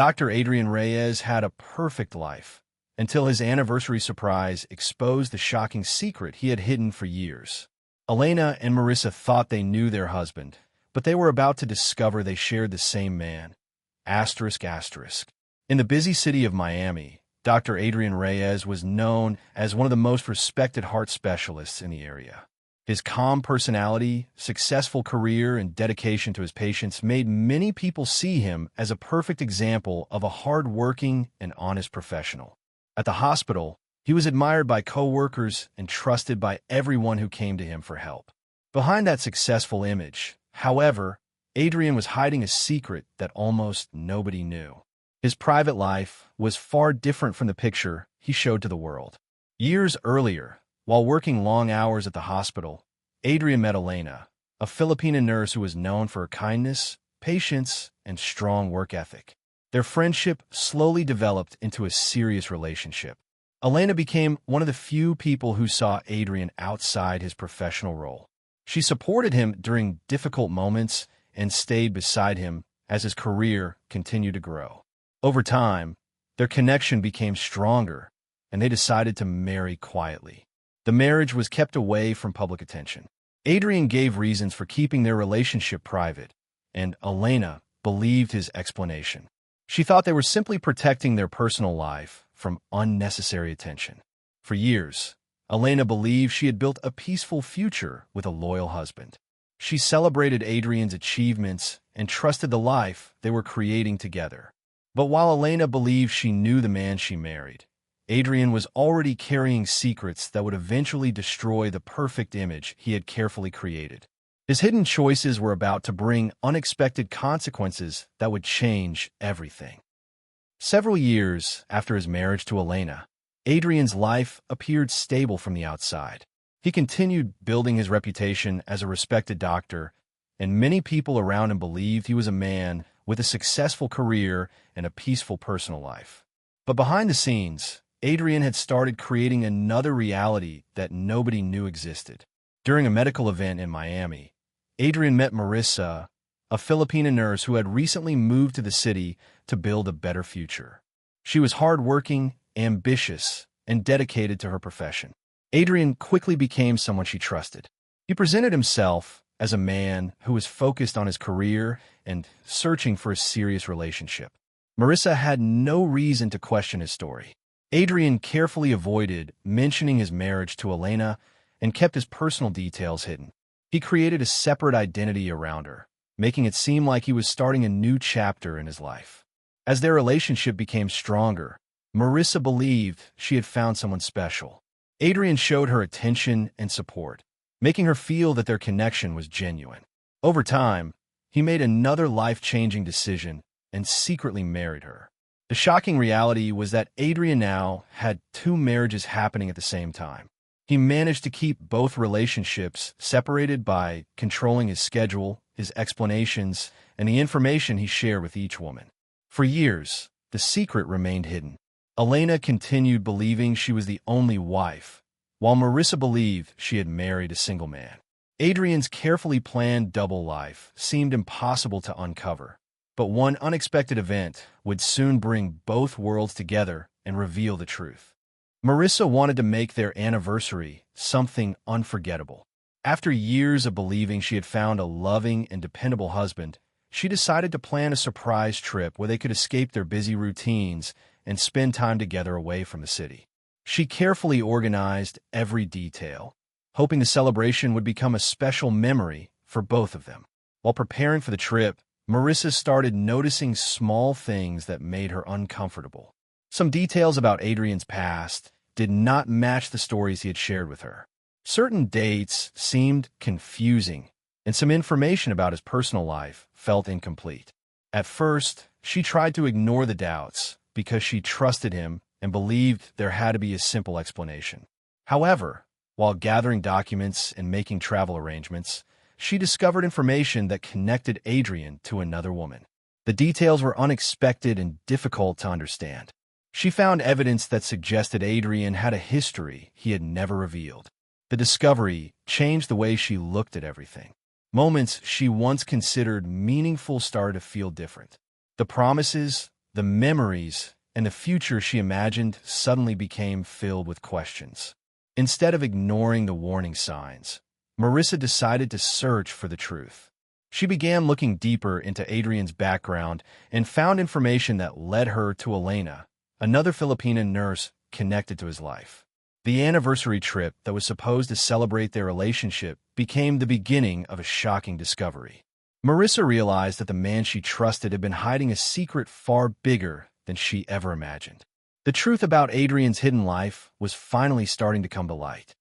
Dr. Adrian Reyes had a perfect life until his anniversary surprise exposed the shocking secret he had hidden for years. Elena and Marissa thought they knew their husband, but they were about to discover they shared the same man. Asterisk, asterisk. In the busy city of Miami, Dr. Adrian Reyes was known as one of the most respected heart specialists in the area. His calm personality, successful career, and dedication to his patients made many people see him as a perfect example of a hard-working and honest professional. At the hospital, he was admired by co-workers and trusted by everyone who came to him for help. Behind that successful image, however, Adrian was hiding a secret that almost nobody knew. His private life was far different from the picture he showed to the world. Years earlier, while working long hours at the hospital, Adrian met Elena, a Filipina nurse who was known for her kindness, patience, and strong work ethic. Their friendship slowly developed into a serious relationship. Elena became one of the few people who saw Adrian outside his professional role. She supported him during difficult moments and stayed beside him as his career continued to grow. Over time, their connection became stronger, and they decided to marry quietly. The marriage was kept away from public attention. Adrian gave reasons for keeping their relationship private, and Elena believed his explanation. She thought they were simply protecting their personal life from unnecessary attention. For years, Elena believed she had built a peaceful future with a loyal husband. She celebrated Adrian's achievements and trusted the life they were creating together. But while Elena believed she knew the man she married, Adrian was already carrying secrets that would eventually destroy the perfect image he had carefully created. His hidden choices were about to bring unexpected consequences that would change everything. Several years after his marriage to Elena, Adrian's life appeared stable from the outside. He continued building his reputation as a respected doctor, and many people around him believed he was a man with a successful career and a peaceful personal life. But behind the scenes, Adrian had started creating another reality that nobody knew existed. During a medical event in Miami, Adrian met Marissa, a Filipina nurse who had recently moved to the city to build a better future. She was hardworking, ambitious, and dedicated to her profession. Adrian quickly became someone she trusted. He presented himself as a man who was focused on his career and searching for a serious relationship. Marissa had no reason to question his story. Adrian carefully avoided mentioning his marriage to Elena and kept his personal details hidden. He created a separate identity around her, making it seem like he was starting a new chapter in his life. As their relationship became stronger, Marissa believed she had found someone special. Adrian showed her attention and support, making her feel that their connection was genuine. Over time, he made another life-changing decision and secretly married her. The shocking reality was that Adrian now had two marriages happening at the same time. He managed to keep both relationships separated by controlling his schedule, his explanations, and the information he shared with each woman. For years, the secret remained hidden. Elena continued believing she was the only wife, while Marissa believed she had married a single man. Adrian's carefully planned double life seemed impossible to uncover, but one unexpected event would soon bring both worlds together and reveal the truth. Marissa wanted to make their anniversary something unforgettable. After years of believing she had found a loving and dependable husband, she decided to plan a surprise trip where they could escape their busy routines and spend time together away from the city. She carefully organized every detail, hoping the celebration would become a special memory for both of them. While preparing for the trip, Marissa started noticing small things that made her uncomfortable. Some details about Adrian's past did not match the stories he had shared with her. Certain dates seemed confusing, and some information about his personal life felt incomplete. At first, she tried to ignore the doubts because she trusted him and believed there had to be a simple explanation. However, while gathering documents and making travel arrangements, she discovered information that connected Adrian to another woman. The details were unexpected and difficult to understand. She found evidence that suggested Adrian had a history he had never revealed. The discovery changed the way she looked at everything. Moments she once considered meaningful started to feel different. The promises, the memories, and the future she imagined suddenly became filled with questions. Instead of ignoring the warning signs, Marissa decided to search for the truth. She began looking deeper into Adrian's background and found information that led her to Elena, another Filipina nurse connected to his life. The anniversary trip that was supposed to celebrate their relationship became the beginning of a shocking discovery. Marissa realized that the man she trusted had been hiding a secret far bigger than she ever imagined. The truth about Adrian's hidden life was finally starting to come to light.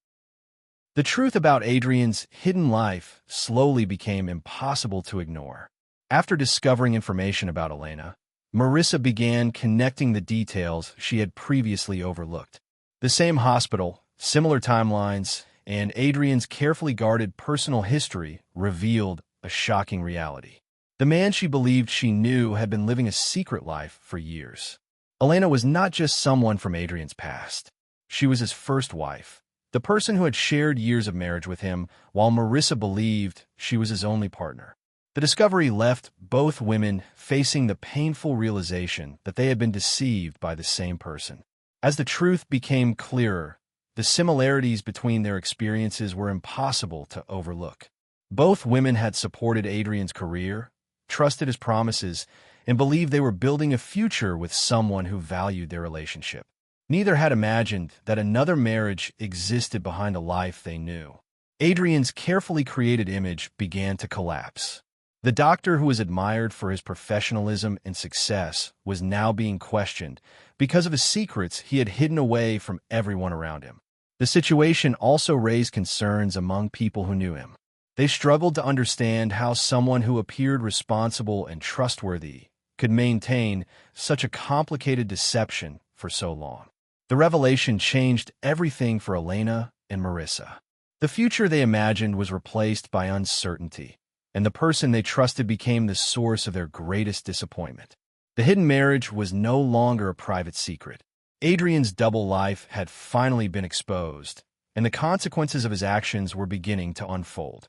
The truth about Adrian's hidden life slowly became impossible to ignore. After discovering information about Elena, Marissa began connecting the details she had previously overlooked. The same hospital, similar timelines, and Adrian's carefully guarded personal history revealed a shocking reality. The man she believed she knew had been living a secret life for years. Elena was not just someone from Adrian's past. She was his first wife, the person who had shared years of marriage with him, while Marissa believed she was his only partner. The discovery left both women facing the painful realization that they had been deceived by the same person. As the truth became clearer, the similarities between their experiences were impossible to overlook. Both women had supported Adrian's career, trusted his promises, and believed they were building a future with someone who valued their relationship. Neither had imagined that another marriage existed behind a life they knew. Adrian's carefully created image began to collapse. The doctor who was admired for his professionalism and success was now being questioned because of his secrets he had hidden away from everyone around him. The situation also raised concerns among people who knew him. They struggled to understand how someone who appeared responsible and trustworthy could maintain such a complicated deception for so long. The revelation changed everything for Elena and Marissa. The future they imagined was replaced by uncertainty, and the person they trusted became the source of their greatest disappointment. The hidden marriage was no longer a private secret. Adrian's double life had finally been exposed, and the consequences of his actions were beginning to unfold.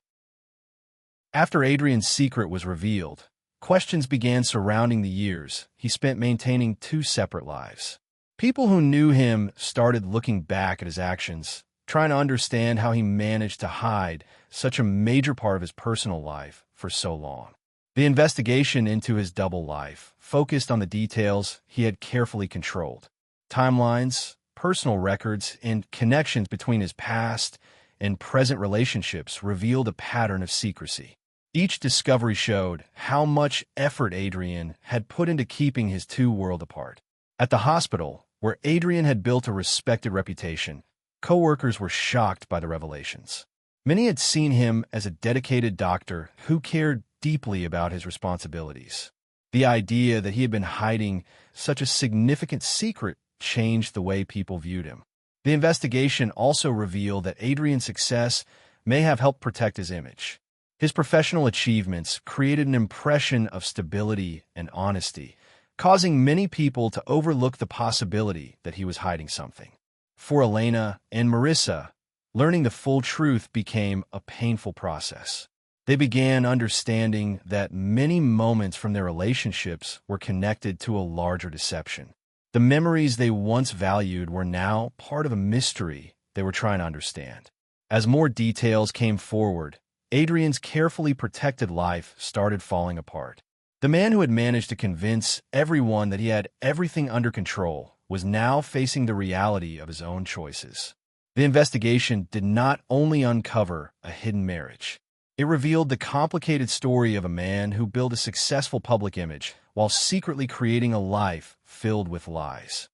After Adrian's secret was revealed, questions began surrounding the years he spent maintaining two separate lives. People who knew him started looking back at his actions, trying to understand how he managed to hide such a major part of his personal life for so long. The investigation into his double life focused on the details he had carefully controlled. Timelines, personal records, and connections between his past and present relationships revealed a pattern of secrecy. Each discovery showed how much effort Adrian had put into keeping his two worlds apart. At the hospital, where Adrian had built a respected reputation, coworkers were shocked by the revelations. Many had seen him as a dedicated doctor who cared deeply about his responsibilities. The idea that he had been hiding such a significant secret changed the way people viewed him. The investigation also revealed that Adrian's success may have helped protect his image. His professional achievements created an impression of stability and honesty, causing many people to overlook the possibility that he was hiding something. For Elena and Marissa, learning the full truth became a painful process. They began understanding that many moments from their relationships were connected to a larger deception. The memories they once valued were now part of a mystery they were trying to understand. As more details came forward, Adrian's carefully protected life started falling apart. The man who had managed to convince everyone that he had everything under control was now facing the reality of his own choices. The investigation did not only uncover a hidden marriage. It revealed the complicated story of a man who built a successful public image while secretly creating a life filled with lies.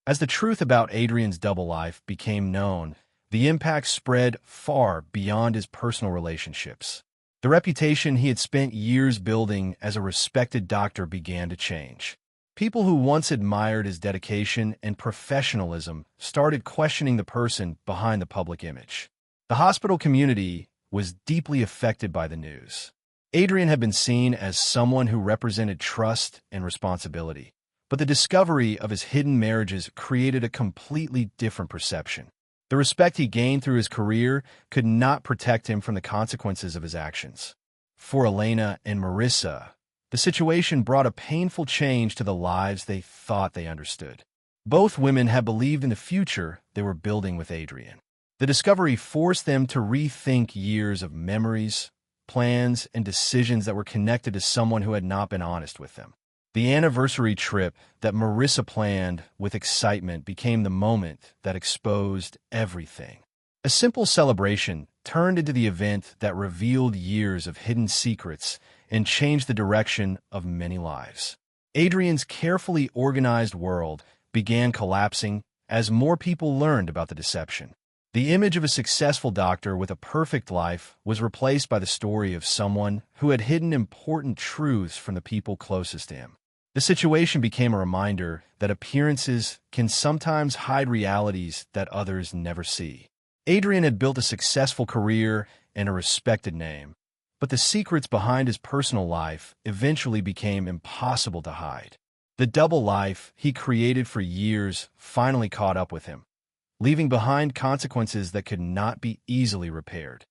As the truth about Adrian's double life became known, the impact spread far beyond his personal relationships. The reputation he had spent years building as a respected doctor began to change. People who once admired his dedication and professionalism started questioning the person behind the public image. The hospital community was deeply affected by the news. Adrian had been seen as someone who represented trust and responsibility, but the discovery of his hidden marriages created a completely different perception. The respect he gained through his career could not protect him from the consequences of his actions. For Elena and Marissa, The situation brought a painful change to the lives they thought they understood. Both women had believed in the future they were building with Adrian. The discovery forced them to rethink years of memories, plans, and decisions that were connected to someone who had not been honest with them. The anniversary trip that Marissa planned with excitement became the moment that exposed everything. A simple celebration turned into the event that revealed years of hidden secrets and changed the direction of many lives. Adrian's carefully organized world began collapsing as more people learned about the deception. The image of a successful doctor with a perfect life was replaced by the story of someone who had hidden important truths from the people closest to him. The situation became a reminder that appearances can sometimes hide realities that others never see. Adrian had built a successful career and a respected name, but the secrets behind his personal life eventually became impossible to hide. The double life he created for years finally caught up with him, leaving behind consequences that could not be easily repaired.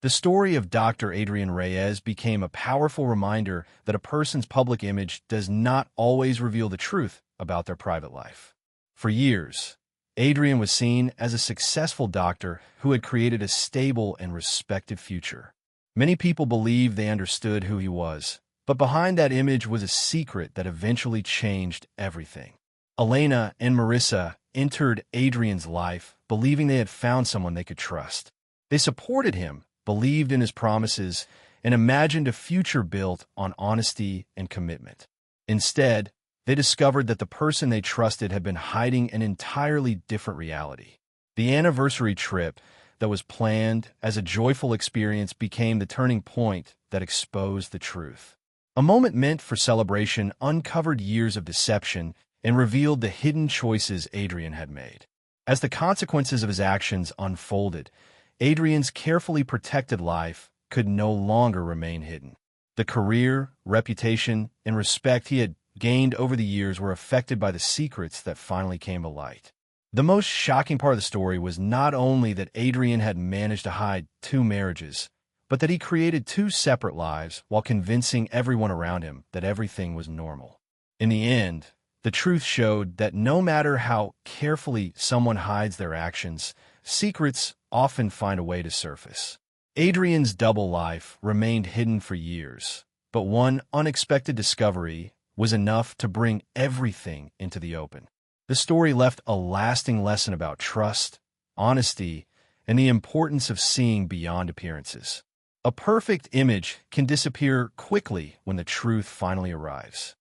The story of Dr. Adrian Reyes became a powerful reminder that a person's public image does not always reveal the truth about their private life. For years, Adrian was seen as a successful doctor who had created a stable and respected future. Many people believed they understood who he was, but behind that image was a secret that eventually changed everything. Elena and Marissa entered Adrian's life believing they had found someone they could trust. They supported him, believed in his promises, and imagined a future built on honesty and commitment. Instead, they discovered that the person they trusted had been hiding an entirely different reality. The anniversary trip that was planned as a joyful experience became the turning point that exposed the truth. A moment meant for celebration uncovered years of deception and revealed the hidden choices Adrian had made. As the consequences of his actions unfolded, Adrian's carefully protected life could no longer remain hidden. The career, reputation, and respect he had gained over the years were affected by the secrets that finally came to light. The most shocking part of the story was not only that Adrian had managed to hide 2 marriages, but that he created 2 separate lives while convincing everyone around him that everything was normal. In the end, the truth showed that no matter how carefully someone hides their actions, secrets often find a way to surface. Adrian's double life remained hidden for years, but one unexpected discovery was enough to bring everything into the open. The story left a lasting lesson about trust, honesty, and the importance of seeing beyond appearances. A perfect image can disappear quickly when the truth finally arrives.